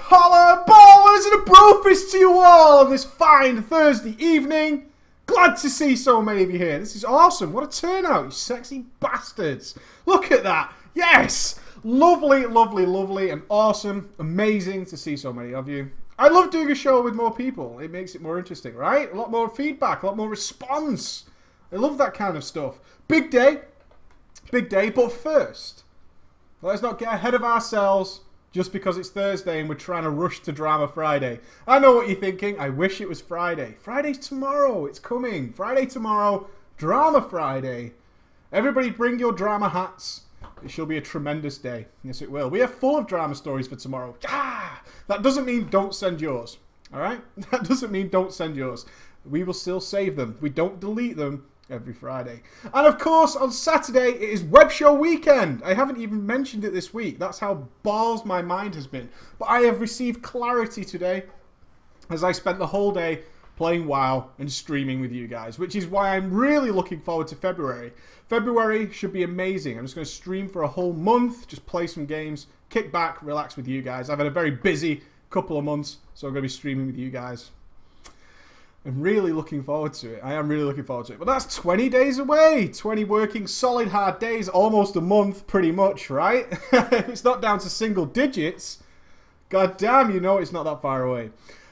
Holla ballers and a brofist to you all on this fine Thursday evening. Glad to see so many of you here. This is awesome. What a turnout, you sexy bastards. Look at that. Yes. Lovely, lovely, lovely and awesome. Amazing to see so many of you. I love doing a show with more people. It makes it more interesting, right? A lot more feedback, a lot more response. I love that kind of stuff. Big day. Big day. But first, let's not get ahead of ourselves just because it's Thursday and we're trying to rush to Drama Friday. I know what you're thinking. I wish it was Friday. Friday's tomorrow. It's coming. Friday tomorrow. Drama Friday. Everybody bring your drama hats. It shall be a tremendous day. Yes, it will. We are full of drama stories for tomorrow. Ah! That doesn't mean don't send yours. All right? That doesn't mean don't send yours. We will still save them. We don't delete them every Friday. And of course, on Saturday, it is Web Show Weekend. I haven't even mentioned it this week. That's how balls my mind has been. But I have received clarity today as I spent the whole day playing WoW and streaming with you guys, which is why I'm really looking forward to February. February should be amazing. I'm just going to stream for a whole month, just play some games, kick back, relax with you guys. I've had a very busy couple of months, so I'm going to be streaming with you guys. I'm really looking forward to it. I am really looking forward to it. But that's 20 days away. 20 working solid hard days, almost a month pretty much, right? If it's not down to single digits, god damn, you know it's not that far away.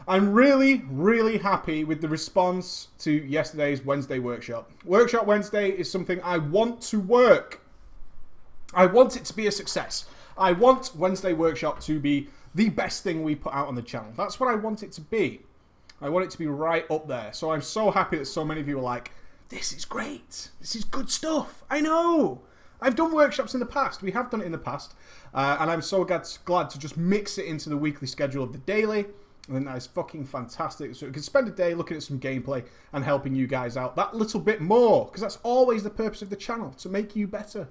I'm really, really happy with the response to yesterday's Wednesday workshop. Workshop Wednesday is something I want to work. I want it to be a success. I want Wednesday workshop to be the best thing we put out on the channel. That's what I want it to be. I want it to be right up there. So I'm so happy that so many of you are like, this is great. This is good stuff. I know. I've done workshops in the past. We have done it in the past. And I'm so glad to just mix it into the weekly schedule of the daily. I think that is fucking fantastic. So we can spend a day looking at some gameplay and helping you guys out that little bit more. Because that's always the purpose of the channel. To make you better.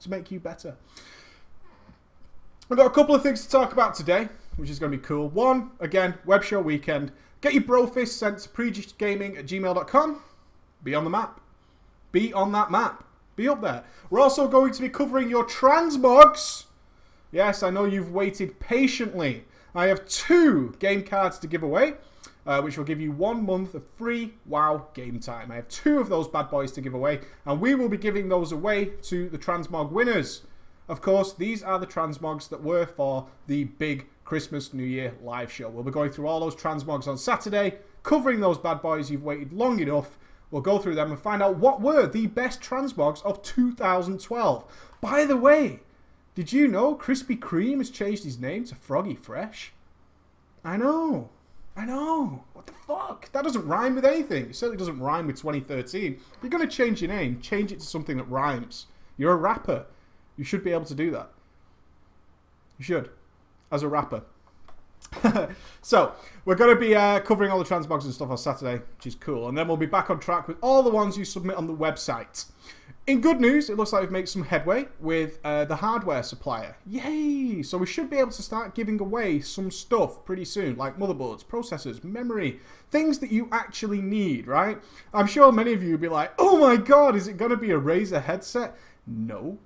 To make you better. We've got a couple of things to talk about today, which is going to be cool. One, again, Web Show Weekend. Get your brofist sent to preachgaming@gmail.com. Be on the map. Be on that map. Be up there. We're also going to be covering your transmogs. Yes, I know you've waited patiently. I have 2 game cards to give away, which will give you 1 month of free WoW game time. I have 2 of those bad boys to give away, and we will be giving those away to the transmog winners. Of course, these are the transmogs that were for the big Christmas New Year live show. We'll be going through all those transmogs on Saturday, covering those bad boys. You've waited long enough. We'll go through them and find out what were the best transmogs of 2012. By the way, did you know Krispy Kreme has changed his name to Froggy Fresh? I know. I know. What the fuck? That doesn't rhyme with anything. It certainly doesn't rhyme with 2013. If you're going to change your name, change it to something that rhymes. You're a rapper. You should be able to do that. You should. As a rapper. So, we're going to be covering all the transmogs and stuff on Saturday, which is cool. And then we'll be back on track with all the ones you submit on the website. In good news, it looks like we've made some headway with the hardware supplier. Yay! So we should be able to start giving away some stuff pretty soon, like motherboards, processors, memory, things that you actually need, right? I'm sure many of you will be like, oh my god, is it going to be a Razer headset? No.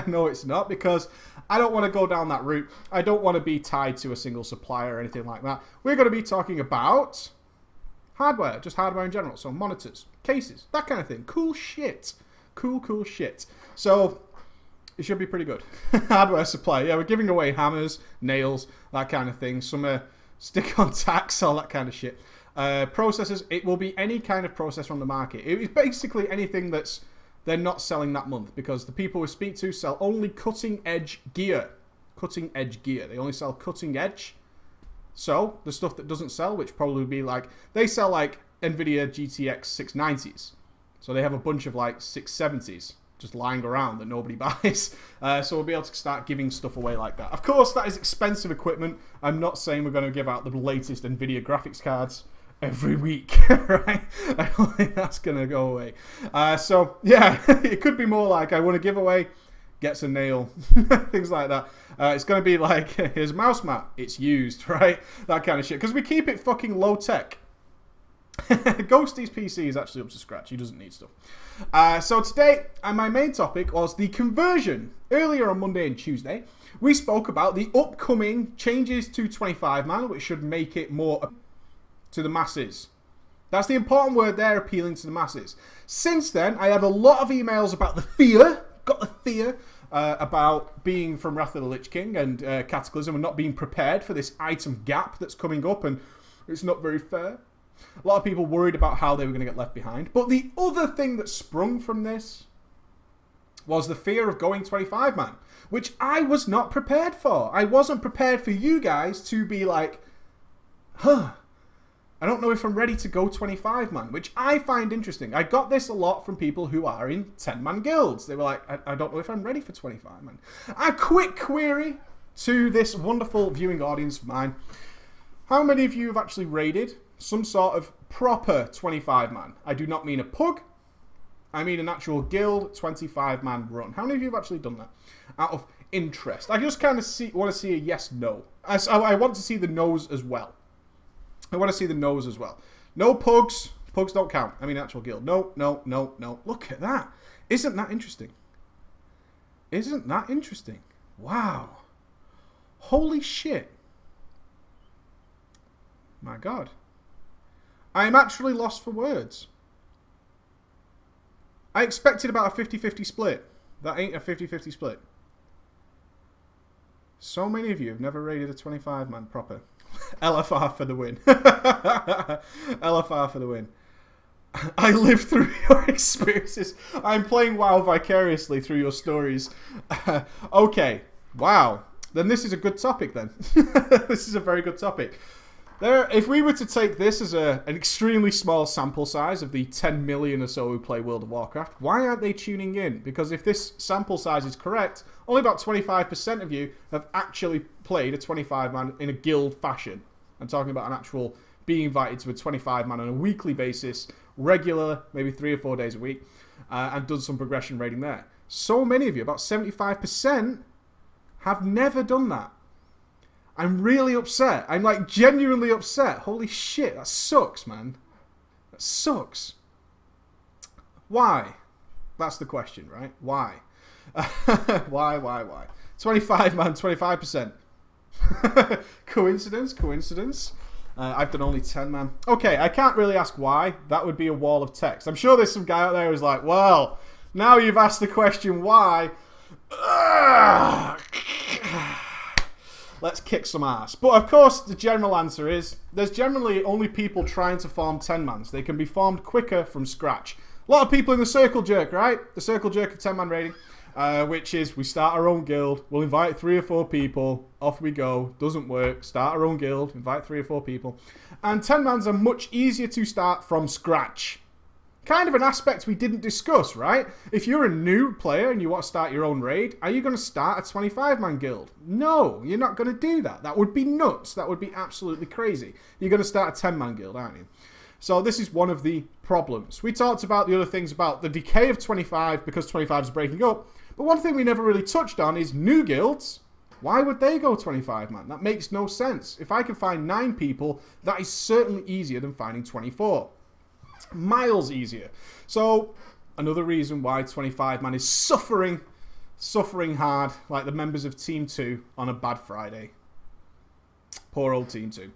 No, it's not, because I don't want to go down that route. I don't want to be tied to a single supplier or anything like that. We're going to be talking about hardware, just hardware in general. So monitors, cases, that kind of thing. Cool shit. Cool shit. So it should be pretty good. Hardware supply. Yeah, we're giving away hammers, nails, that kind of thing. Some stick-on tacks, all that kind of shit. Processors, it will be any kind of processor on the market. It is basically anything that's they're not selling that month, because the people we speak to sell only cutting-edge gear. Cutting-edge gear. They only sell cutting-edge. So, the stuff that doesn't sell, which probably would be like, they sell like NVIDIA GTX 690s. So they have a bunch of like 670s just lying around that nobody buys. So we'll be able to start giving stuff away like that. Of course, that is expensive equipment. I'm not saying we're going to give out the latest NVIDIA graphics cards every week, right? I don't think that's going to go away. So, yeah, it could be more like I want to give away, gets a nail, things like that. It's going to be like, here's a mouse mat, it's used, right? That kind of shit. Because we keep it fucking low tech. Ghosty's PC is actually up to scratch. He doesn't need stuff. So today, my main topic was the conversion. Earlier on Monday and Tuesday, we spoke about the upcoming changes to 25-man, which should make it more to the masses. That's the important word there, appealing to the masses. Since then, I had a lot of emails about the fear, about being from Wrath of the Lich King and Cataclysm and not being prepared for this item gap that's coming up, and it's not very fair. A lot of people worried about how they were going to get left behind. But the other thing that sprung from this was the fear of going 25-man, which I was not prepared for. I wasn't prepared for you guys to be like, I don't know if I'm ready to go 25-man, which I find interesting. I got this a lot from people who are in 10-man guilds. They were like, I don't know if I'm ready for 25-man. A quick query to this wonderful viewing audience of mine. How many of you have actually raided some sort of proper 25-man? I do not mean a pug. I mean an actual guild 25-man run. How many of you have actually done that? Out of interest. I just kind of want to see a yes, no. I want to see the no's as well. I want to see the no's as well. No pugs. Pugs don't count. I mean actual guild. No, no, no, no. Look at that. Isn't that interesting? Isn't that interesting? Wow. Holy shit. My God. I am actually lost for words. I expected about a 50-50 split. That ain't a 50-50 split. So many of you have never raided a 25-man proper. LFR for the win. LFR for the win. I lived through your experiences. I'm playing WoW vicariously through your stories. Okay. Wow. Then this is a good topic then. This is a very good topic. If we were to take this as an extremely small sample size of the 10 million or so who play World of Warcraft, why aren't they tuning in? Because if this sample size is correct, only about 25% of you have actually played a 25-man in a guild fashion. I'm talking about an actual being invited to a 25-man on a weekly basis, regular, maybe 3 or 4 days a week, and done some progression raiding there. So many of you, about 75%, have never done that. I'm really upset. I'm like genuinely upset. Holy shit, that sucks, man. That sucks. Why? That's the question, right? Why? Why? 25, man, 25%. Coincidence? Coincidence? I've done only 10, man. Okay, I can't really ask why. That would be a wall of text. I'm sure there's some guy out there who's like, well, now you've asked the question why. Let's kick some ass. But of course, the general answer is there's generally only people trying to farm 10-mans. They can be farmed quicker from scratch. A lot of people in the circle jerk, right? The circle jerk of 10-man raiding, which is we start our own guild, we'll invite 3 or 4 people, off we go, doesn't work, start our own guild, invite 3 or 4 people. And 10-mans are much easier to start from scratch. Kind of an aspect we didn't discuss, right? If you're a new player and you want to start your own raid, are you going to start a 25-man guild? No, you're not going to do that. That would be nuts. That would be absolutely crazy. You're going to start a 10-man guild, aren't you? So this is one of the problems. We talked about the other things about the decay of 25 because 25 is breaking up. But one thing we never really touched on is new guilds. Why would they go 25-man? That makes no sense. If I can find 9 people, that is certainly easier than finding 24. Miles easier. So another reason why 25-man is suffering hard, like the members of Team 2 on a bad Friday. Poor old Team 2.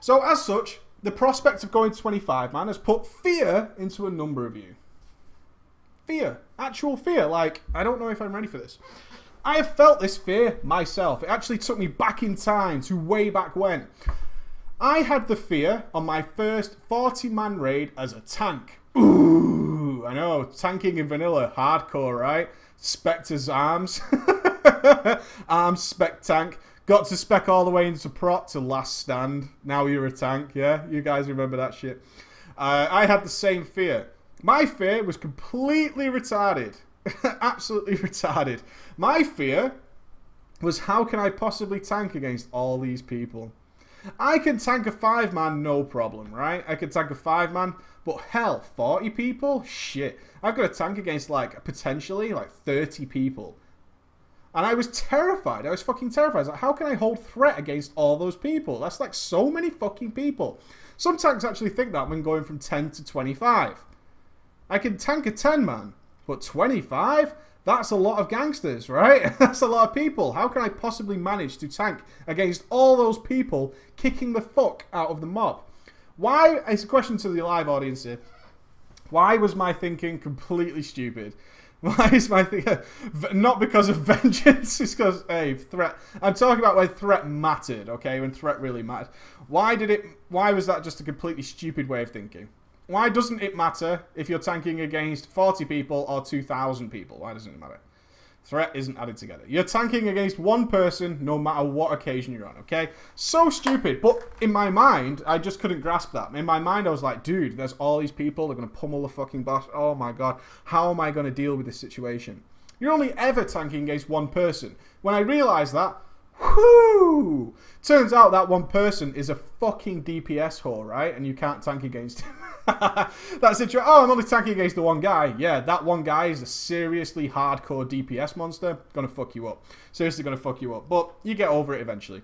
So as such, the prospect of going 25-man has put fear into a number of you. Fear. Actual fear. Like, I don't know if I'm ready for this. I have felt this fear myself. It actually took me back in time to way back when. I had the fear on my first 40-man raid as a tank. Ooh, I know, tanking in vanilla, hardcore, right? Spectre's arms. Arms, spec tank. Got to spec all the way into prot to last stand. Now you're a tank, yeah? You guys remember that shit. I had the same fear. My fear was completely retarded. Absolutely retarded. My fear was how can I possibly tank against all these people? I can tank a 5-man, no problem, right? I can tank a 5-man, but hell, 40 people? Shit. I've got to tank against, like, potentially, like, 30 people. And I was terrified. I was fucking terrified. I was like, how can I hold threat against all those people? That's, like, so many fucking people. Some tanks actually think that when going from 10 to 25. I can tank a 10-man, but 25? That's a lot of gangsters, right? That's a lot of people. How can I possibly manage to tank against all those people kicking the fuck out of the mob? Why, it's a question to the live audience here. Why was my thinking completely stupid? Why is my thinking... Not because of vengeance, it's because, hey, threat... I'm talking about when threat mattered, okay? When threat really mattered. Why was that just a completely stupid way of thinking? Why doesn't it matter if you're tanking against 40 people or 2,000 people? Why doesn't it matter? Threat isn't added together. You're tanking against one person no matter what occasion you're on, okay? So stupid. But in my mind, I just couldn't grasp that. In my mind, I was like, dude, there's all these people. They're going to pummel the fucking boss. Oh my God. How am I going to deal with this situation? You're only ever tanking against one person. When I realised that, whoo! Turns out that one person is a fucking DPS whore, right? And you can't tank against him. That's it. Oh, I'm only tanking against the one guy. Yeah, that one guy is a seriously hardcore DPS monster. Gonna fuck you up. Seriously gonna fuck you up. But you get over it eventually.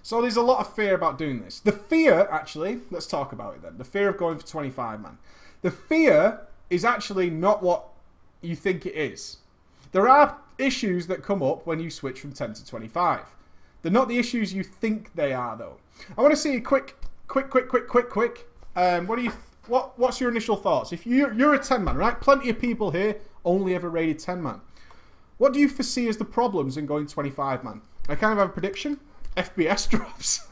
So there's a lot of fear about doing this. The fear, actually, let's talk about it then. The fear of going for 25, man. The fear is actually not what you think it is. There are issues that come up when you switch from 10 to 25. They're not the issues you think they are, though. I want to see a quick. What's your initial thoughts? If you're a 10-man, right? Plenty of people here only ever rated 10-man. What do you foresee as the problems in going 25-man? I kind of have a prediction. FPS drops.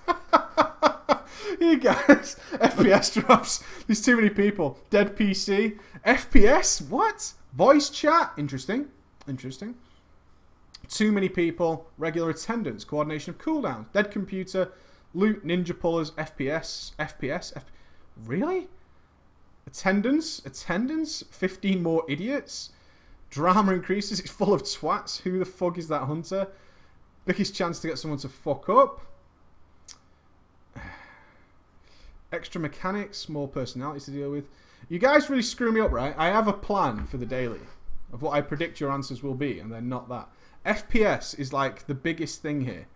You guys, FPS drops. There's too many people. Dead PC. FPS? What? Voice chat? Interesting. Interesting. Too many people. Regular attendance. Coordination of cooldowns. Dead computer. Loot. Ninja pullers. FPS. Really? Attendance? 15 more idiots? Drama increases. It's full of twats. Who the fuck is that hunter? Biggest chance to get someone to fuck up. Extra mechanics. More personalities to deal with. You guys really screw me up, right? I have a plan for the daily of what I predict your answers will be, and they're not that. FPS is like the biggest thing here.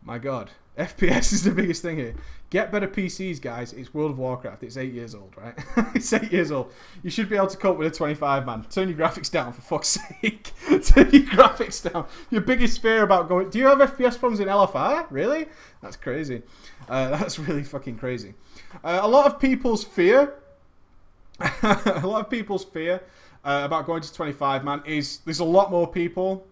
My God. FPS is the biggest thing here. Get better PCs, guys. It's World of Warcraft. It's 8 years old, right? It's 8 years old. You should be able to cope with a 25, man. Turn your graphics down, for fuck's sake. Turn your graphics down. Your biggest fear about going... Do you have FPS problems in LFR? Really? That's crazy. That's really fucking crazy. A lot of people's fear... a lot of people's fear about going to 25, man, is there's a lot more people...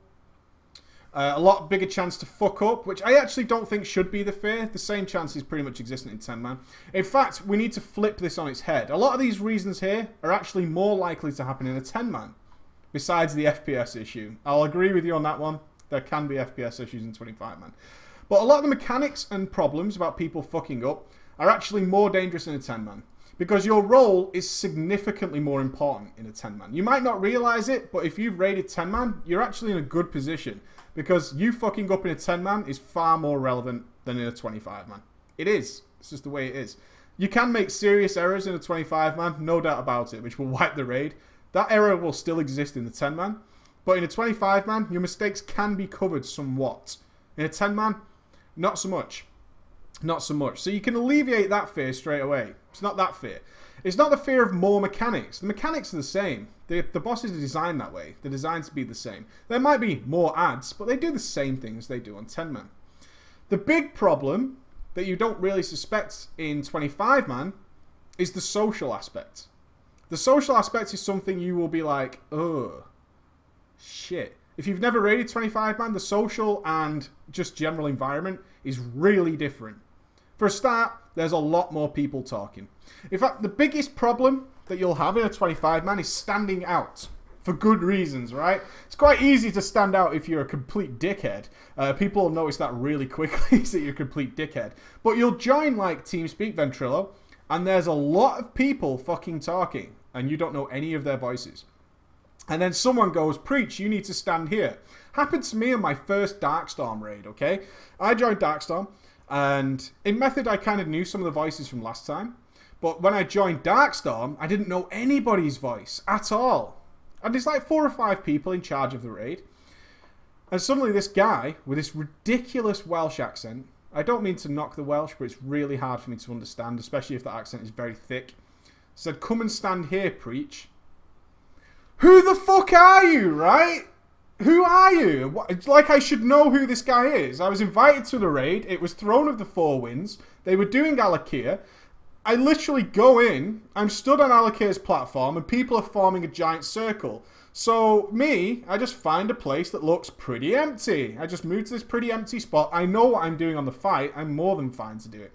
a lot bigger chance to fuck up, which I actually don't think should be the fear. The same chance is pretty much existent in 10-man. In fact, we need to flip this on its head. A lot of these reasons here are actually more likely to happen in a 10-man, besides the FPS issue. I'll agree with you on that one. There can be FPS issues in 25-man. But a lot of the mechanics and problems about people fucking up are actually more dangerous in a 10-man. Because your role is significantly more important in a 10-man. You might not realise it, but if you've rated 10-man, you're actually in a good position. Because you fucking up in a 10-man is far more relevant than in a 25-man. It is. It's just the way it is. You can make serious errors in a 25-man, no doubt about it, which will wipe the raid. That error will still exist in the 10-man. But in a 25-man, your mistakes can be covered somewhat. In a 10-man, not so much. Not so much. So you can alleviate that fear straight away. It's not that fear. It's not the fear of more mechanics. The mechanics are the same. The bosses are designed that way. They're designed to be the same. There might be more ads, but they do the same things they do on 10-man. The big problem that you don't really suspect in 25-man is the social aspect. The social aspect is something you will be like, oh, shit. If you've never raided 25-man, the social and just general environment is really different. For a start, there's a lot more people talking. In fact, the biggest problem that you'll have in a 25-man is standing out. For good reasons, right? It's quite easy to stand out if you're a complete dickhead. People will notice that really quickly, that you're a complete dickhead. But you'll join, like, TeamSpeak Ventrilo, and there's a lot of people fucking talking, and you don't know any of their voices. And then someone goes, preach, you need to stand here. Happened to me on my first Darkstorm raid, okay? I joined Darkstorm. And in Method, I kind of knew some of the voices from last time. But when I joined Darkstorm, I didn't know anybody's voice at all. And there's like 4 or 5 people in charge of the raid. And suddenly this guy, with this ridiculous Welsh accent, I don't mean to knock the Welsh, but it's really hard for me to understand, especially if that accent is very thick, said, come and stand here, preach. Who the fuck are you, right? Who are you? It's like I should know who this guy is. I was invited to the raid. It was Throne of the Four Winds. They were doing Alakir. I literally go in. I'm stood on Alakir's platform and people are forming a giant circle. So me, I just find a place that looks pretty empty. I just move to this pretty empty spot. I know what I'm doing on the fight. I'm more than fine to do it.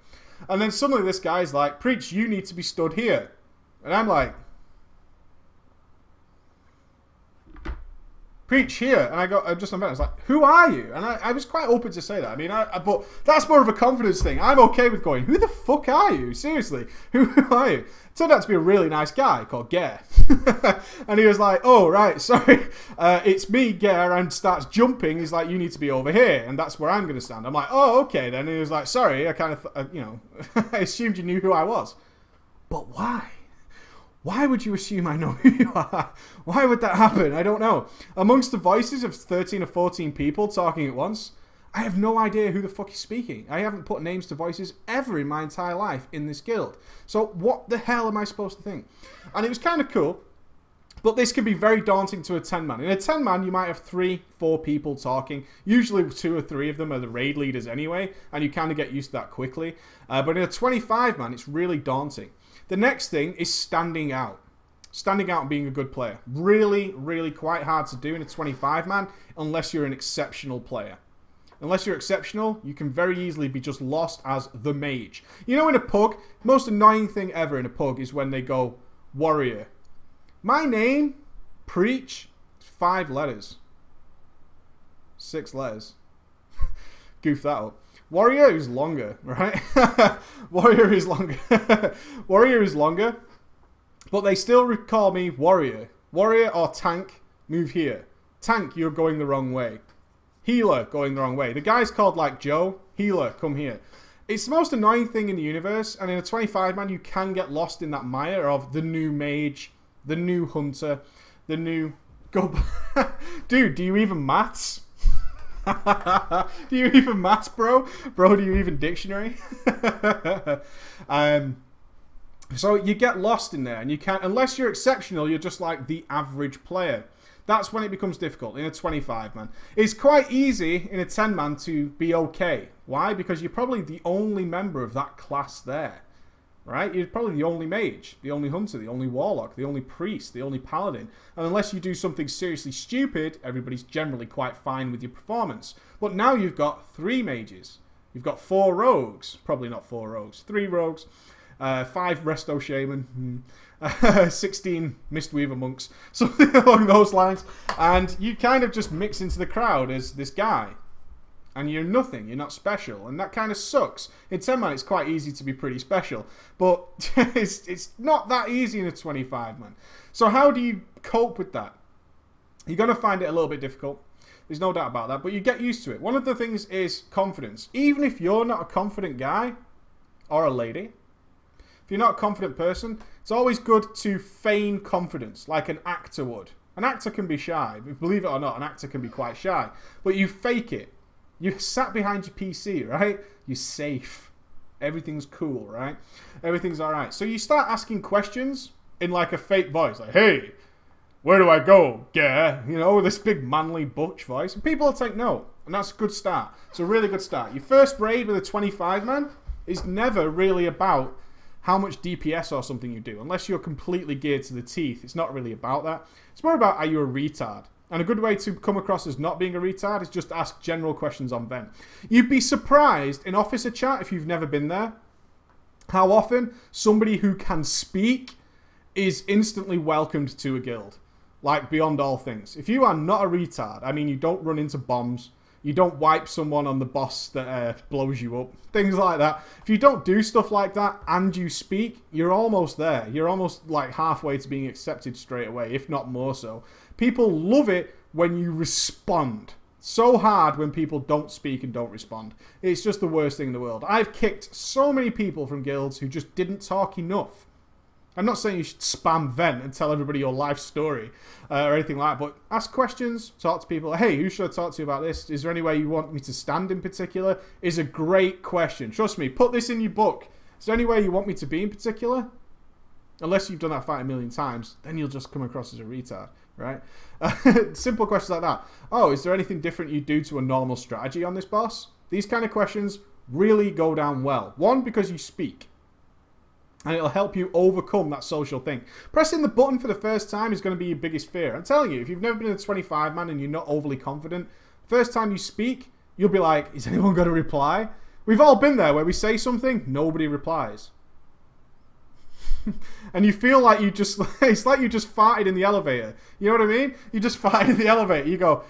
And then suddenly this guy's like, Preach, you need to be stood here. And I'm like, Preach here. And I'm just on the fence. Like, who are you? And I was quite open to say that. I mean, but that's more of a confidence thing. I'm okay with going, who the fuck are you? Seriously, who are you? Turned out to be a really nice guy called Gare. And he was like, oh, right, sorry. It's me, Gare, and starts jumping. He's like, you need to be over here. And that's where I'm going to stand. I'm like, oh, okay, then. And he was like, sorry, I kind of, I assumed you knew who I was. But why? Why would you assume I know who you are? Why would that happen? I don't know. Amongst the voices of 13 or 14 people talking at once, I have no idea who the fuck is speaking. I haven't put names to voices ever in my entire life in this guild. So what the hell am I supposed to think? And it was kind of cool, but this can be very daunting to a 10-man. In a 10-man, you might have 3, 4 people talking. Usually 2 or 3 of them are the raid leaders anyway, and you kind of get used to that quickly. But in a 25-man, it's really daunting. The next thing is standing out. Standing out and being a good player. Really, really quite hard to do in a 25-man unless you're an exceptional player. Unless you're exceptional, you can very easily be just lost as the mage. You know, in a pug, most annoying thing ever in a pug is when they go, warrior. My name, Preach, 5 letters. 6 letters. Goof that up. Warrior is longer, right? Warrior is longer. Warrior is longer. But they still call me Warrior. Warrior or Tank, move here. Tank, you're going the wrong way. Healer, going the wrong way. The guy's called like Joe. Healer, come here. It's the most annoying thing in the universe. And in a 25-man, you can get lost in that mire of the new mage, the new hunter, the new... Dude, do you even maths? Do you even maths, bro? Bro, do you even dictionary? So you get lost in there, and you can't, unless you're exceptional, you're just like the average player. That's when it becomes difficult in a 25-man. It's quite easy in a 10-man to be okay. Why? Because you're probably the only member of that class there. Right? You're probably the only mage, the only hunter, the only warlock, the only priest, the only paladin. And unless you do something seriously stupid, everybody's generally quite fine with your performance. But now you've got 3 mages. You've got 4 rogues. Probably not 4 rogues. 3 rogues. 5 Resto Shaman. 16 Mistweaver monks. Something along those lines. And you kind of just mix into the crowd as this guy. And you're nothing, you're not special, and that kind of sucks. In 10-man, it's quite easy to be pretty special, but it's not that easy in a 25-man. So how do you cope with that? You're going to find it a little bit difficult. There's no doubt about that, but you get used to it. One of the things is confidence. Even if you're not a confident guy, or a lady, if you're not a confident person, it's always good to feign confidence, like an actor would. An actor can be shy. Believe it or not, an actor can be quite shy. But you fake it. You sat behind your PC, right? You're safe. Everything's cool, right? Everything's alright. So you start asking questions in like a fake voice. Like, hey, where do I go? Yeah. You know, this big manly butch voice. And people will take note. And that's a good start. It's a really good start. Your first raid with a 25-man is never really about how much DPS or something you do. Unless you're completely geared to the teeth. It's not really about that. It's more about, are you a retard? And a good way to come across as not being a retard is just ask general questions on Vent. You'd be surprised in Officer Chat, if you've never been there, how often somebody who can speak is instantly welcomed to a guild. Like, beyond all things. If you are not a retard, I mean, you don't run into bombs, you don't wipe someone on the boss that blows you up, things like that. If you don't do stuff like that and you speak, you're almost there. You're almost like halfway to being accepted straight away, if not more so. People love it when you respond. So hard when people don't speak and don't respond. It's just the worst thing in the world. I've kicked so many people from guilds who just didn't talk enough. I'm not saying you should spam Vent and tell everybody your life story or anything like that, but ask questions, talk to people. Hey, who should I talk to about this? Is there any way you want me to stand in particular? Is a great question. Trust me, put this in your book. Is there any way you want me to be in particular? Unless you've done that fight a million times, then you'll just come across as a retard. right? Simple questions like that. Oh, is there anything different you do to a normal strategy on this boss? These kind of questions really go down well. One, because you speak. And it'll help you overcome that social thing. Pressing the button for the first time is going to be your biggest fear. I'm telling you, if you've never been in a 25-man and you're not overly confident, first time you speak, you'll be like, is anyone going to reply? We've all been there where we say something, nobody replies. And you feel like you just, it's like you just farted in the elevator. You know what I mean? You just farted in the elevator. You go,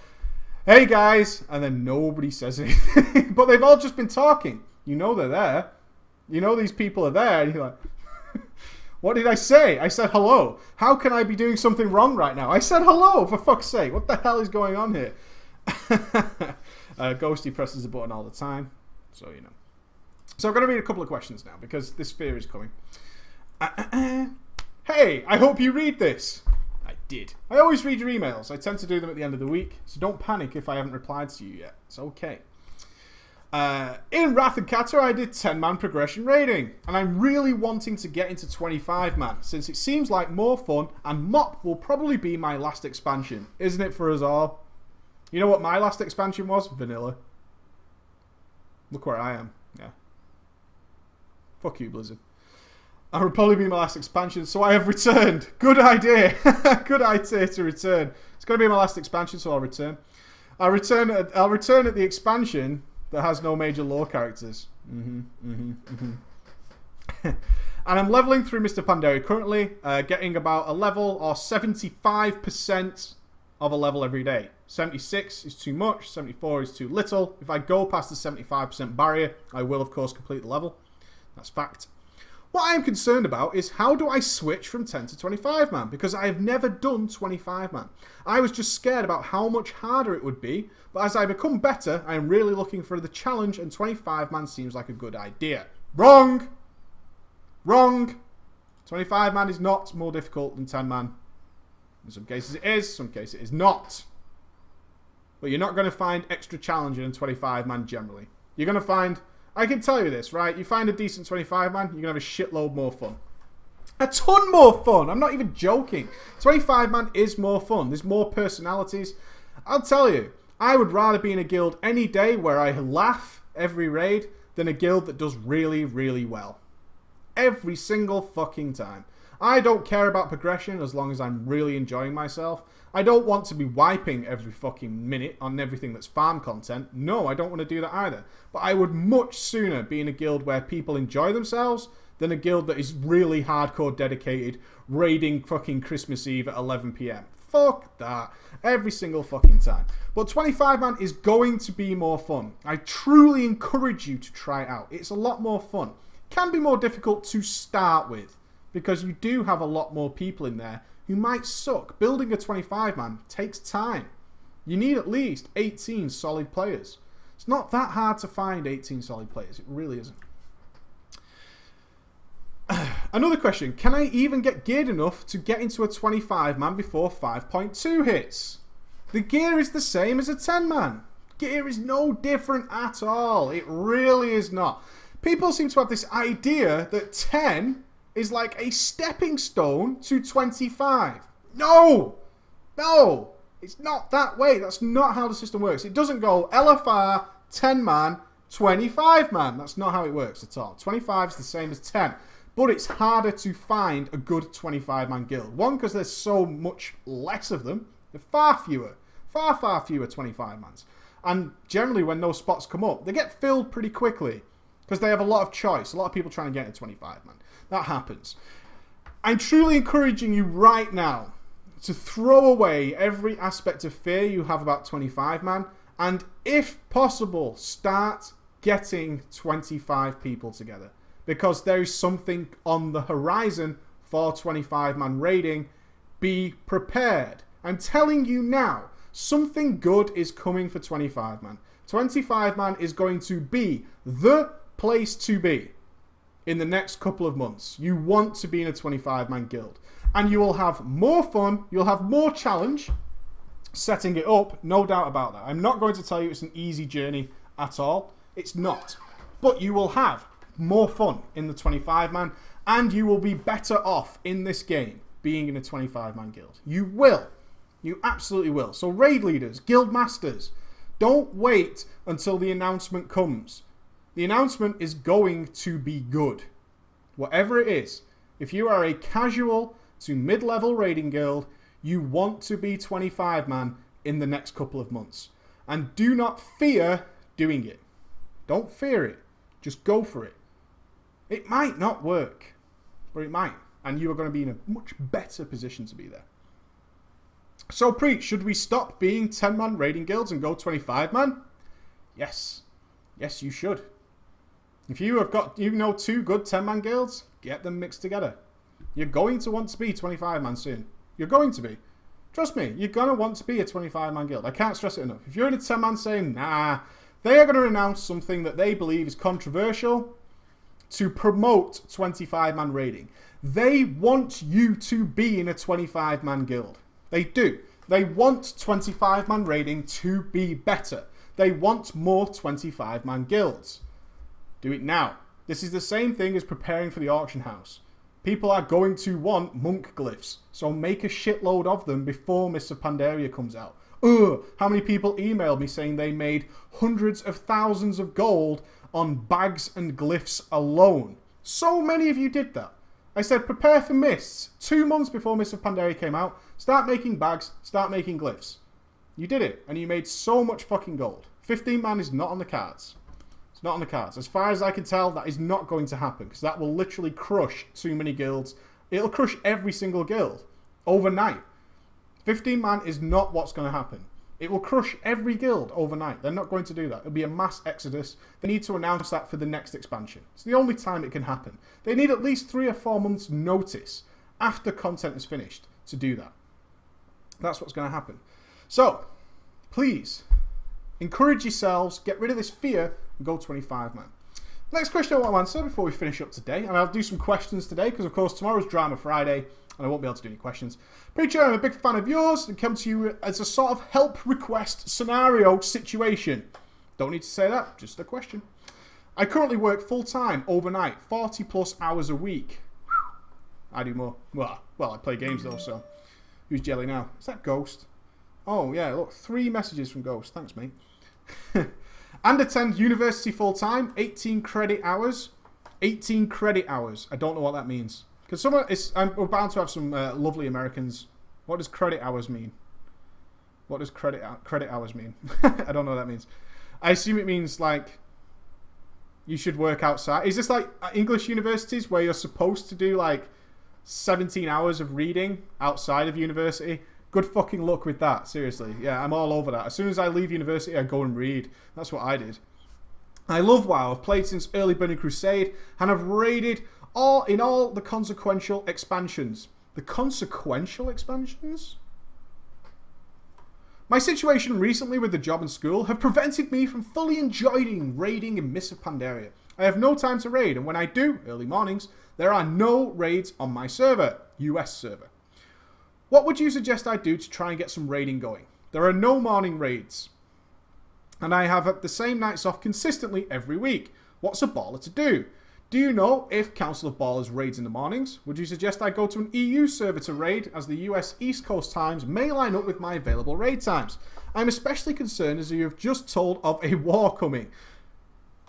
hey guys, and then nobody says anything. But they've all just been talking. You know they're there. You know these people are there. And you're like, what did I say? I said hello. How can I be doing something wrong right now? I said hello, for fuck's sake. What the hell is going on here? Ghosty presses the button all the time. So, you know. So I'm going to read a couple of questions now because this fear is coming. Hey, I hope you read this. I did. I always read your emails. I tend to do them at the end of the week. So don't panic if I haven't replied to you yet. It's okay. In Wrath and Kata, I did 10-man progression raiding, and I'm really wanting to get into 25-man, since it seems like more fun, and MOP will probably be my last expansion. Isn't it for us all? You know what my last expansion was? Vanilla. Look where I am. Yeah. Fuck you, Blizzard. That would probably be my last expansion, so I have returned. Good idea. Good idea to return. It's going to be my last expansion, so I'll return. I'll return at the expansion that has no major lore characters. And I'm leveling through Mr. Pandaria currently, getting about a level or 75% of a level every day. 76 is too much, 74 is too little. If I go past the 75% barrier, I will of course complete the level. That's fact. What I am concerned about is how do I switch from 10 to 25-man, because I have never done 25-man. I was just scared about how much harder it would be, but as I become better, I am really looking for the challenge, and 25-man seems like a good idea. Wrong! Wrong! 25-man is not more difficult than 10-man. In some cases it is, some cases it is not. But you're not going to find extra challenging in 25-man generally. You're going to find... I can tell you this, right? You find a decent 25-man, you're going to have a shitload more fun. A ton more fun! I'm not even joking. 25-man is more fun. There's more personalities. I'll tell you, I would rather be in a guild any day where I laugh every raid than a guild that does really, really well. Every single fucking time. I don't care about progression as long as I'm really enjoying myself. I don't want to be wiping every fucking minute on everything that's farm content. No, I don't want to do that either. But I would much sooner be in a guild where people enjoy themselves than a guild that is really hardcore dedicated, raiding fucking Christmas Eve at 11 PM. Fuck that. Every single fucking time. But 25-man is going to be more fun. I truly encourage you to try it out. It's a lot more fun. It can be more difficult to start with, because you do have a lot more people in there who might suck. Building a 25-man takes time. You need at least 18 solid players. It's not that hard to find 18 solid players. It really isn't. Another question. Can I even get geared enough to get into a 25-man before 5.2 hits? The gear is the same as a 10-man. Gear is no different at all. It really is not. People seem to have this idea that 10... is like a stepping stone to 25. No! No! It's not that way. That's not how the system works. It doesn't go LFR, 10-man, 25-man. That's not how it works at all. 25 is the same as 10. But it's harder to find a good 25-man guild. One, because there's so much less of them. There are far fewer. Far, far fewer 25-mans. And generally, when those spots come up, they get filled pretty quickly. Because they have a lot of choice. A lot of people trying to get into 25-man. That happens. I'm truly encouraging you right now to throw away every aspect of fear you have about 25-man, and if possible, start getting 25 people together, because there is something on the horizon for 25-man raiding. Be prepared. I'm telling you now, something good is coming for 25-man. 25-man is going to be the place to be in the next couple of months. You want to be in a 25-man guild. And you will have more fun, you'll have more challenge setting it up, no doubt about that. I'm not going to tell you it's an easy journey at all. It's not. But you will have more fun in the 25-man, and you will be better off in this game being in a 25-man guild. You will. You absolutely will. So raid leaders, guild masters, don't wait until the announcement comes. The announcement is going to be good. Whatever it is. If you are a casual to mid-level raiding guild, you want to be 25-man in the next couple of months. And do not fear doing it. Don't fear it. Just go for it. It might not work, but it might. And you are going to be in a much better position to be there. So, Preach, should we stop being 10-man raiding guilds and go 25-man? Yes. Yes, you should. If you have got, you know, 2 good 10-man guilds, get them mixed together. You're going to want to be 25-man soon. You're going to be. Trust me, you're going to want to be a 25-man guild. I can't stress it enough. If you're in a 10-man saying, nah, they are going to announce something that they believe is controversial to promote 25-man raiding. They want you to be in a 25-man guild. They do. They want 25-man raiding to be better. They want more 25-man guilds. Do it now. This is the same thing as preparing for the auction house. People are going to want monk glyphs, so make a shitload of them before Mists of Pandaria comes out. Ugh, how many people emailed me saying they made hundreds of thousands of gold on bags and glyphs alone? So many of you did that. I said, prepare for Mists. 2 months before Mists of Pandaria came out, start making bags, start making glyphs. You did it, and you made so much fucking gold. 15-man is not on the cards. It's not on the cards. As far as I can tell, that is not going to happen, because that will literally crush too many guilds. It'll crush every single guild overnight. 15-man is not what's going to happen. It will crush every guild overnight. They're not going to do that. It'll be a mass exodus. They need to announce that for the next expansion. It's the only time it can happen. They need at least 3 or 4 months notice after content is finished to do that. That's what's going to happen. So, please, encourage yourselves, get rid of this fear, and go 25-man. Next question I want to answer before we finish up today, and I'll do some questions today, because of course tomorrow's Drama Friday, and I won't be able to do any questions. Preacher, I'm a big fan of yours, and come to you as a sort of help request scenario situation. Don't need to say that, just a question. I currently work full-time, overnight, 40 plus hours a week. I do more. Well, I play games though, so. Who's jelly now? Is that Ghost? Oh, yeah, look, 3 messages from Ghost. Thanks, mate. And attend university full-time, 18 credit hours. 18 credit hours. I don't know what that means. Because we're bound to have some lovely Americans. What does credit hours mean? What does credit hours mean? I don't know what that means. I assume it means, like, you should work outside. Is this like English universities where you're supposed to do, like, 17 hours of reading outside of university? Good fucking luck with that, seriously. Yeah, I'm all over that. As soon as I leave university, I go and read. That's what I did. I love WoW. I've played since early Burning Crusade, and I've raided in all the consequential expansions. The consequential expansions? My situation recently with the job and school have prevented me from fully enjoying raiding in Mists of Pandaria. I have no time to raid, and when I do, early mornings, there are no raids on my server, US server. What would you suggest I do to try and get some raiding going? There are no morning raids, and I have the same nights off consistently every week. What's a baller to do? Do you know if Council of Ballers raids in the mornings? Would you suggest I go to an EU server to raid, as the US East Coast times may line up with my available raid times? I'm especially concerned as you have just told of a war coming.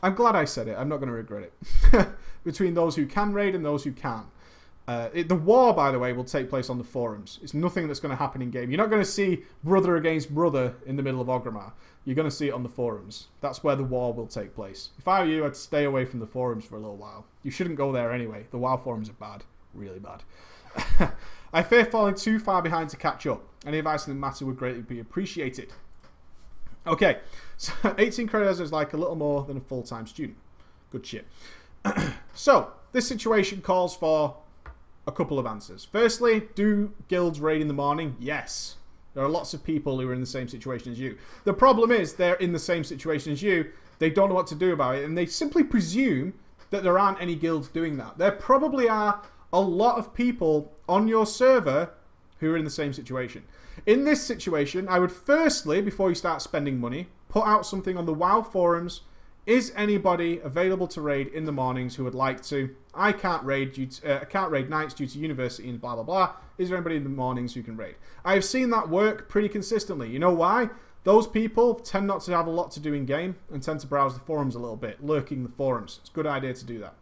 I'm glad I said it. I'm not going to regret it. Between those who can raid and those who can't. The war, by the way, will take place on the forums. It's nothing that's going to happen in game. You're not going to see brother against brother in the middle of Orgrimmar. You're going to see it on the forums. That's where the war will take place. If I were you, I'd stay away from the forums for a little while. You shouldn't go there anyway. The WoW forums are bad. Really bad. I fear falling too far behind to catch up. Any advice in the matter would greatly be appreciated. Okay, so 18 credits is like a little more than a full-time student. Good shit. So, this situation calls for a couple of answers. Firstly, do guilds raid in the morning? Yes. There are lots of people who are in the same situation as you. The problem is they're in the same situation as you. They don't know what to do about it, and they simply presume that there aren't any guilds doing that. There probably are a lot of people on your server who are in the same situation. In this situation, I would firstly, before you start spending money, put out something on the WoW forums Is anybody available to raid in the mornings who would like to? I can't raid nights due to university and blah blah blah. Is there anybody in the mornings who can raid? I have seen that work pretty consistently. You know why? Those people tend not to have a lot to do in game and tend to browse the forums a little bit, lurking the forums. It's a good idea to do that.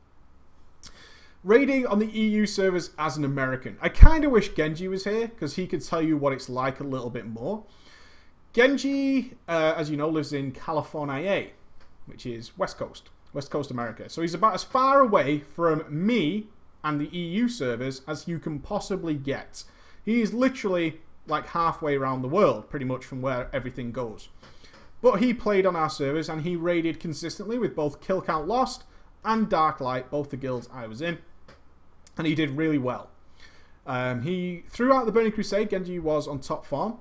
Raiding on the EU servers as an American. I kind of wish Genji was here because he could tell you what it's like a little bit more. Genji, as you know, lives in California, which is West Coast America. So he's about as far away from me and the EU servers as you can possibly get. He is literally like halfway around the world, pretty much from where everything goes. But he played on our servers and he raided consistently with both Kill Count Lost and Darklight, both the guilds I was in. And he did really well. Throughout the Burning Crusade, Genji was on top form.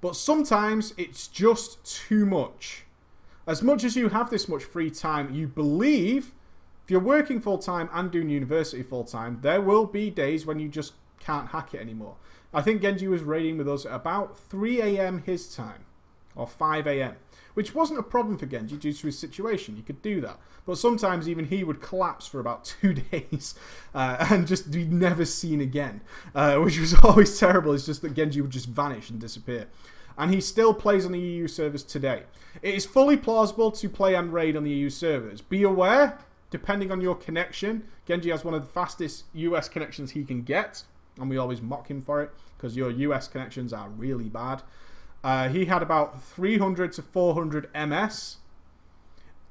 But sometimes it's just too much. As much as you have this much free time, you believe, if you're working full-time and doing university full-time, there will be days when you just can't hack it anymore. I think Genji was raiding with us at about 3 AM his time, or 5 AM, which wasn't a problem for Genji due to his situation. He could do that. But sometimes even he would collapse for about 2 days and just be never seen again, which was always terrible. It's just that Genji would just vanish and disappear. And he still plays on the EU servers today. It is fully plausible to play and raid on the EU servers. Be aware, depending on your connection, Genji has one of the fastest US connections he can get, and we always mock him for it, because your US connections are really bad. He had about 300 to 400 MS.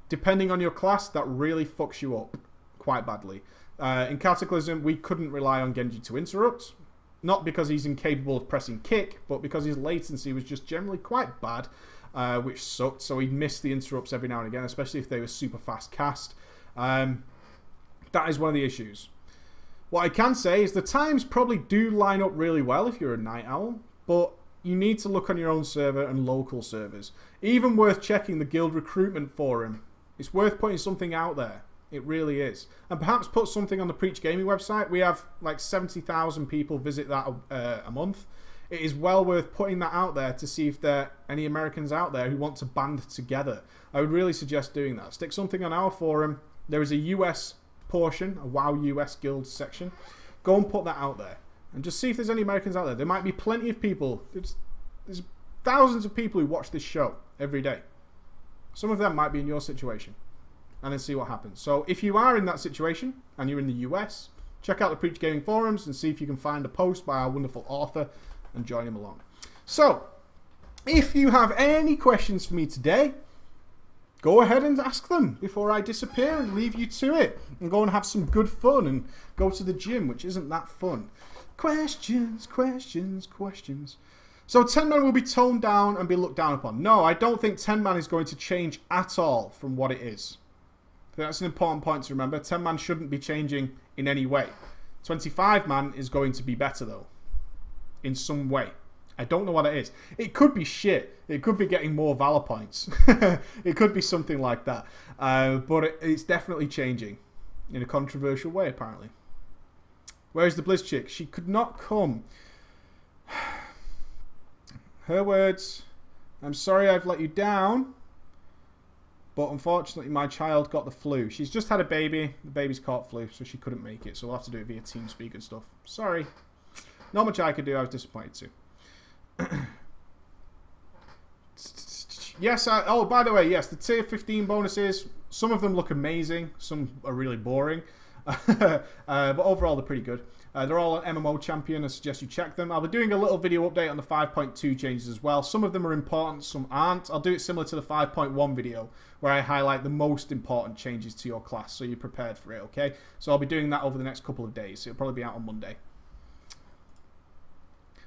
Depending on your class, that really fucks you up quite badly. In Cataclysm, we couldn't rely on Genji to interrupt. Not because he's incapable of pressing kick, but because his latency was just generally quite bad, which sucked. So he'd miss the interrupts every now and again, especially if they were super fast cast. That is one of the issues. What I can say is the times probably do line up really well if you're a night owl, but you need to look on your own server and local servers. Even worth checking the guild recruitment forum. It's worth putting something out there. It really is. And perhaps put something on the Preach Gaming website. We have like 70,000 people visit that a month. It is well worth putting that out there to see if there are any Americans out there who want to band together. I would really suggest doing that. Stick something on our forum. There is a US portion, a WoW US guild section. Go and put that out there. And just see if there's any Americans out there. There might be plenty of people. There's thousands of people who watch this show every day. Some of them might be in your situation. And then see what happens. So if you are in that situation and you're in the US, check out the Preach Gaming forums and see if you can find a post by our wonderful author and join him along. So, if you have any questions for me today, go ahead and ask them before I disappear and leave you to it. And go and have some good fun and go to the gym, which isn't that fun. Questions, questions, questions. So 10-man will be toned down and be looked down upon. No, I don't think 10-man is going to change at all from what it is. That's an important point to remember. 10-man shouldn't be changing in any way. 25-man is going to be better, though. In some way. I don't know what it is. It could be shit. It could be getting more Valor points. It could be something like that. But it's definitely changing. In a controversial way, apparently. Where's the Blizz chick? She could not come. Her words. I'm sorry I've let you down. But unfortunately, my child got the flu. She's just had a baby. The baby's caught flu, so she couldn't make it. So we'll have to do it via TeamSpeak and stuff. Sorry. Not much I could do. I was disappointed too. Yes, oh, by the way, yes, the tier 15 bonuses, some of them look amazing. Some are really boring. But overall, they're pretty good. They're all an MMO champion. I suggest you check them. I'll be doing a little video update on the 5.2 changes as well. Some of them are important, some aren't. I'll do it similar to the 5.1 video, where I highlight the most important changes to your class, so you're prepared for it, okay? So I'll be doing that over the next couple of days. It'll probably be out on Monday.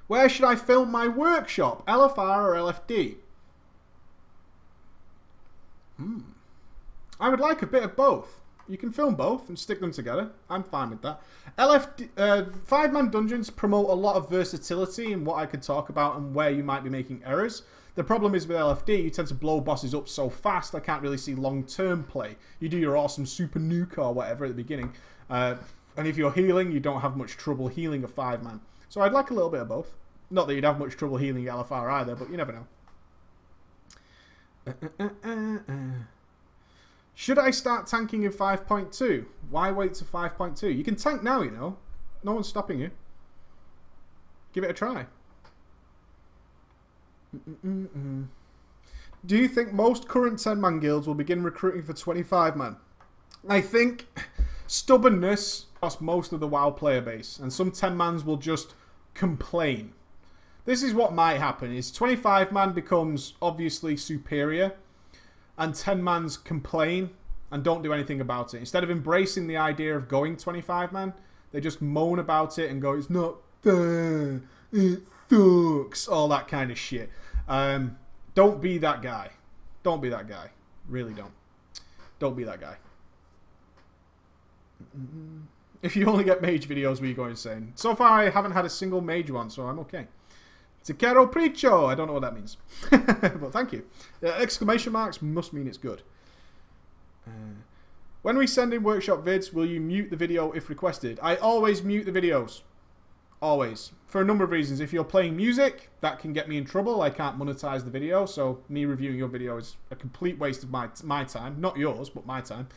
Where should I film my workshop? LFR or LFD? I would like a bit of both. You can film both and stick them together. I'm fine with that. LFD, 5-man dungeons promote a lot of versatility in what I could talk about and where you might be making errors. The problem is with LFD, you tend to blow bosses up so fast, I can't really see long-term play. You do your awesome super nuke or whatever at the beginning. And if you're healing, you don't have much trouble healing a 5-man. So I'd like a little bit of both. Not that you'd have much trouble healing LFR either, but you never know. Should I start tanking in 5.2? Why wait to 5.2? You can tank now, you know. No one's stopping you. Give it a try. Do you think most current 10-man guilds will begin recruiting for 25-man? I think stubbornness across most of the WoW player base, and some 10-mans will just complain. This is what might happen, is 25-man becomes obviously superior, and 10-mans complain and don't do anything about it. Instead of embracing the idea of going 25-man, they just moan about it and go, it's not fair, it sucks, all that kind of shit. Don't be that guy. Don't be that guy. Really don't. Don't be that guy. If you only get mage videos, will you go insane? So far, I haven't had a single mage one, so I'm okay. Te quiero precho. I don't know what that means. But thank you. Exclamation marks must mean it's good. When we send in workshop vids, will you mute the video if requested? I always mute the videos. Always. For a number of reasons. If you're playing music, that can get me in trouble. I can't monetize the video, so me reviewing your video is a complete waste of my time. Not yours, but my time.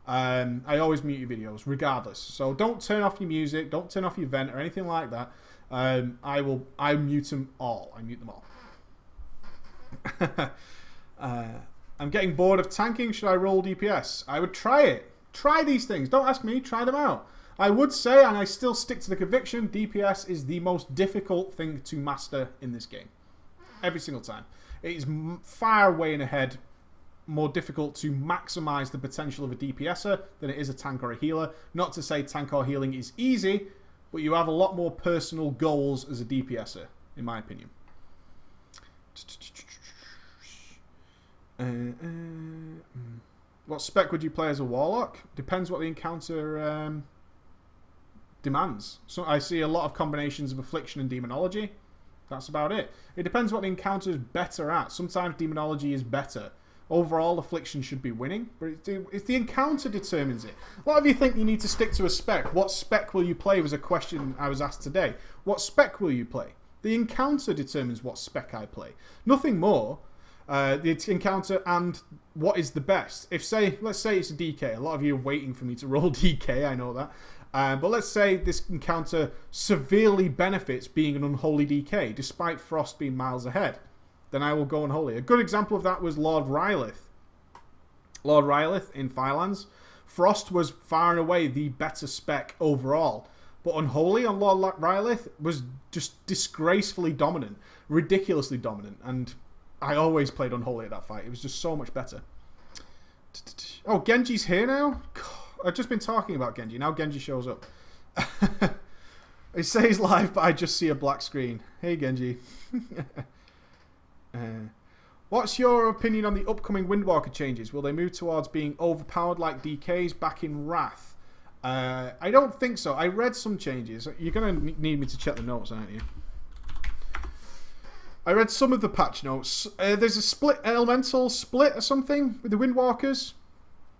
I always mute your videos, regardless. So don't turn off your music, don't turn off your vent or anything like that. I mute them all. I mute them all. I'm getting bored of tanking. Should I roll DPS? I would try it. Try these things. Don't ask me. Try them out. I would say, and I still stick to the conviction, DPS is the most difficult thing to master in this game. Every single time. It is far way and ahead more difficult to maximize the potential of a DPSer than it is a tank or a healer. Not to say tank or healing is easy, but you have a lot more personal goals as a DPSer, in my opinion. What spec would you play as a warlock? Depends what the encounter demands. So I see a lot of combinations of affliction and demonology. That's about it. It depends what the encounter is better at. Sometimes demonology is better. Overall, affliction should be winning, but it's the encounter determines it. A lot of you think you need to stick to a spec. What spec will you play was a question I was asked today. What spec will you play? The encounter determines what spec I play. Nothing more. The encounter and what is the best. Let's say it's a DK. A lot of you are waiting for me to roll DK, I know that. But let's say this encounter severely benefits being an unholy DK, despite Frost being miles ahead. Then I will go unholy. A good example of that was Lord Rylith. Lord Rylith in Firelands. Frost was far and away the better spec overall. But unholy on Lord Rylith was just disgracefully dominant. Ridiculously dominant. And I always played unholy at that fight. It was just so much better. Oh, Genji's here now? God, I've just been talking about Genji. Now Genji shows up. It says live, but I just see a black screen. Hey, Genji. What's your opinion on the upcoming Windwalker changes? Will they move towards being overpowered like DKs back in Wrath? I don't think so. I read some changes. You're going to need me to check the notes, aren't you? I read some of the patch notes. There's a elemental split or something with the Windwalkers.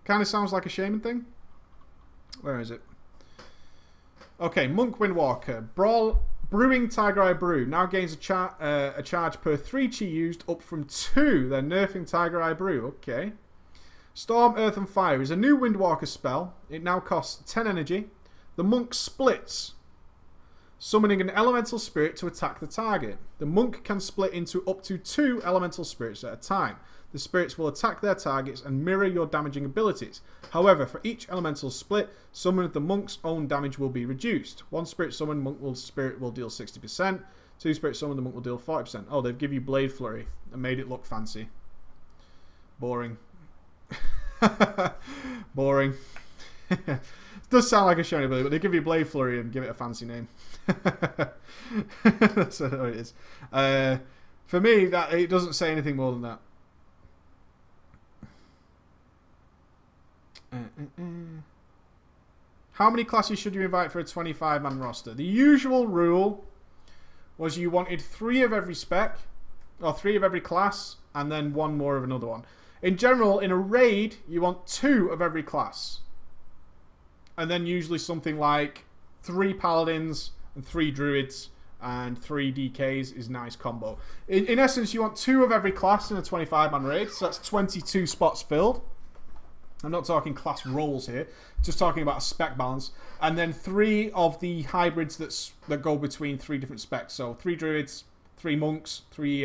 Kind of sounds like a shaman thing. Where is it? Okay, Monk Windwalker. Brewing Tiger Eye Brew now gains a charge per 3 chi used, up from 2. They're nerfing Tiger Eye Brew. Okay. Storm, Earth and Fire is a new Windwalker spell. It now costs 10 energy. The Monk splits, summoning an elemental spirit to attack the target. The Monk can split into up to 2 elemental spirits at a time. The spirits will attack their targets and mirror your damaging abilities. However, for each elemental split summoned, the Monk's own damage will be reduced. 1 spirit summoned, spirit will deal 60%. 2 spirit summoned, the Monk will deal 40%. Oh, they've given you Blade Flurry and made it look fancy. Boring. Boring. It does sound like a shiny ability, but they give you Blade Flurry and give it a fancy name. That's what it is. For me, it doesn't say anything more than that. How many classes should you invite for a 25-man roster? The usual rule was you wanted 3 of every spec, or 3 of every class, and then 1 more of another one. In general, in a raid, you want 2 of every class. And then usually something like 3 paladins and 3 druids and 3 DKs is a nice combo. In essence, you want 2 of every class in a 25-man raid, so that's 22 spots filled. I'm not talking class roles here, just talking about a spec balance. And then 3 of the hybrids that go between 3 different specs. So 3 druids, 3 monks, 3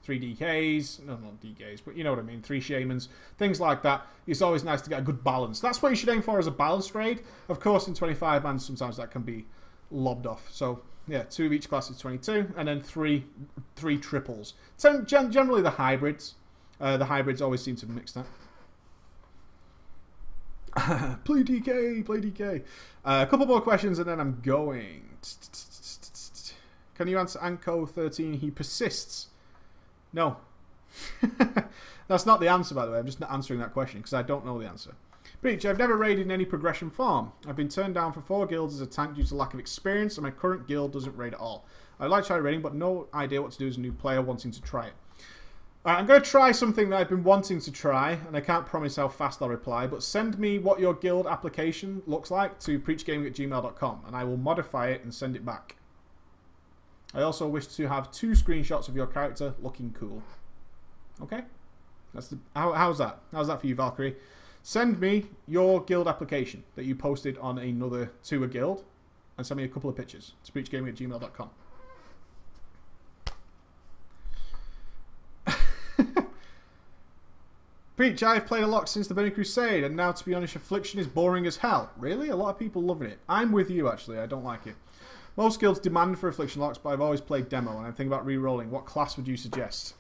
DKs, no, not DKs, but you know what I mean, 3 shamans, things like that. It's always nice to get a good balance. That's what you should aim for as a balanced raid. Of course, in 25 man, sometimes that can be lobbed off. So yeah, 2 of each class is 22, and then 3 triples. So generally the hybrids always seem to mix that. Play DK, play DK. A couple more questions and then I'm going. Can you answer Anko 13? He persists. No. That's not the answer, by the way. I'm just not answering that question because I don't know the answer. Breach, I've never raided in any progression farm. I've been turned down for 4 guilds as a tank due to lack of experience, and my current guild doesn't raid at all. I'd like to try raiding, but no idea what to do as a new player wanting to try it. I'm going to try something that I've been wanting to try, and I can't promise how fast I'll reply, but send me what your guild application looks like to preachgaming@gmail.com, and I will modify it and send it back. I also wish to have 2 screenshots of your character looking cool. Okay? How's that? How's that for you, Valkyrie? Send me your guild application that you posted on another to a guild, and send me a couple of pictures to preachgaming@gmail.com. Preach, I've played a lot since the Burning Crusade, and now, to be honest, Affliction is boring as hell. Really? A lot of people loving it. I'm with you, actually. I don't like it. Most guilds demand for Affliction locks, but I've always played demo, and I'm thinking about re-rolling. What class would you suggest?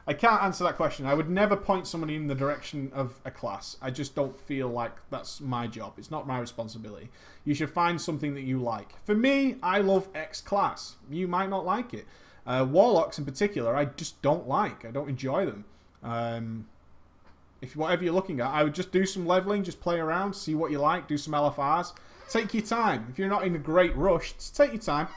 I can't answer that question. I would never point somebody in the direction of a class. I just don't feel like that's my job. It's not my responsibility. You should find something that you like. For me, I love X class. You might not like it. Warlocks in particular, I just don't like. I don't enjoy them. If whatever you're looking at, I would just do some leveling, just play around, see what you like, do some LFRs. Take your time. If you're not in a great rush, just take your time.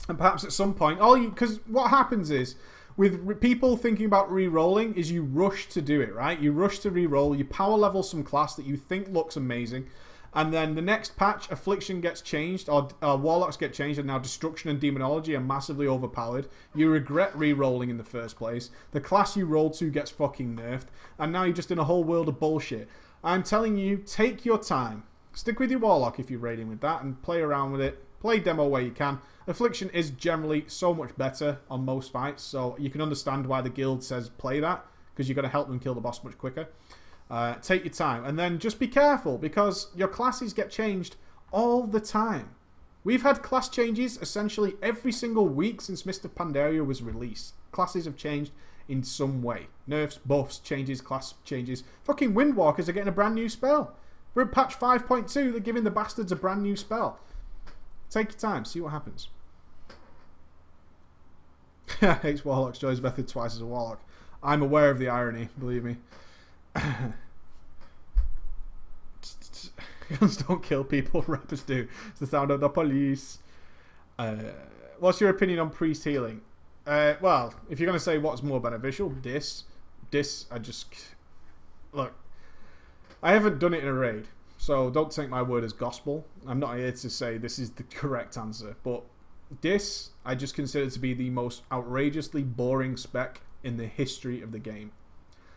And perhaps at some point, because what happens is, with people thinking about re-rolling, is you rush to do it, right? You rush to re-roll, you power level some class that you think looks amazing, and then the next patch, Affliction gets changed, or Warlocks get changed, and now Destruction and Demonology are massively overpowered. You regret re-rolling in the first place. The class you rolled to gets fucking nerfed, and now you're just in a whole world of bullshit. I'm telling you, take your time. Stick with your Warlock if you're raiding with that, and play around with it. Play demo where you can. Affliction is generally so much better on most fights, so you can understand why the guild says play that, because you've got to help them kill the boss much quicker. Take your time, and then just be careful, because your classes get changed all the time. We've had class changes essentially every single week since Mist of Pandaria was released. Classes have changed in some way. Nerfs, buffs, changes, class changes. Fucking Windwalkers are getting a brand new spell. We're at patch 5.2, they're giving the bastards a brand new spell. Take your time, see what happens. Hates Warlocks, joins method twice as a Warlock. I'm aware of the irony, believe me. Guns don't kill people, rappers do. It's the sound of the police. What's your opinion on priest healing? Well, if you're going to say what's more beneficial, I just... Look, I haven't done it in a raid, so don't take my word as gospel. I'm not here to say this is the correct answer, but I just consider to be the most outrageously boring spec in the history of the game.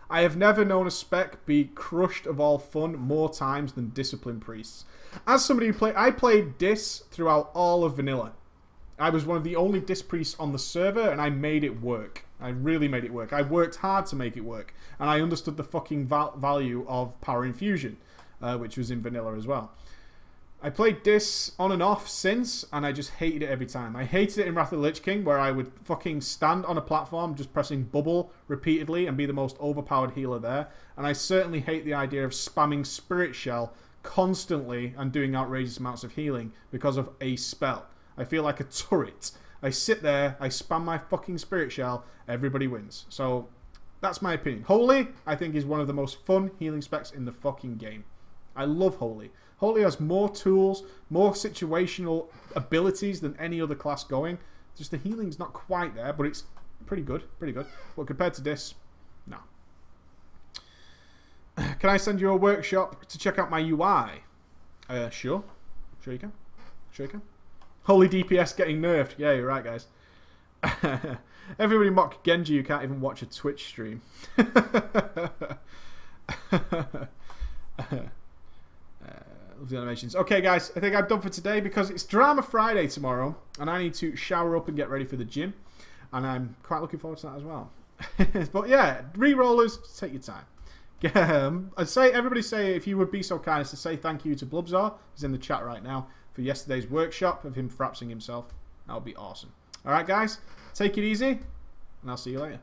I have never known a spec be crushed of all fun more times than Discipline Priests. As somebody who I played Dis throughout all of vanilla. I was one of the only Dis priests on the server, and I made it work. I really made it work. I worked hard to make it work, and I understood the fucking value of Power Infusion, which was in vanilla as well. I played Dis on and off since, and I just hated it every time. I hated it in Wrath of the Lich King, where I would fucking stand on a platform just pressing bubble repeatedly and be the most overpowered healer there. And I certainly hate the idea of spamming Spirit Shell constantly and doing outrageous amounts of healing because of a spell. I feel like a turret. I sit there, I spam my fucking Spirit Shell, everybody wins. So, that's my opinion. Holy, I think, is one of the most fun healing specs in the fucking game. I love Holy. Holy has more tools, more situational abilities than any other class going. Just the healing's not quite there, but it's pretty good, pretty good. But compared to this, no. Can I send you a workshop to check out my UI? Sure. Sure you can. Sure you can. Holy DPS getting nerfed. Yeah, you're right, guys. Everybody mock Genji, you can't even watch a Twitch stream. Love the animations. Okay, guys, I think I'm done for today because it's Drama Friday tomorrow, and I need to shower up and get ready for the gym, and I'm quite looking forward to that as well. But yeah, re-rollers, take your time. Everybody say, if you would be so kind as to say thank you to Blubzar, he's in the chat right now, for yesterday's workshop of him frapsing himself. That would be awesome. Alright guys, take it easy, and I'll see you later.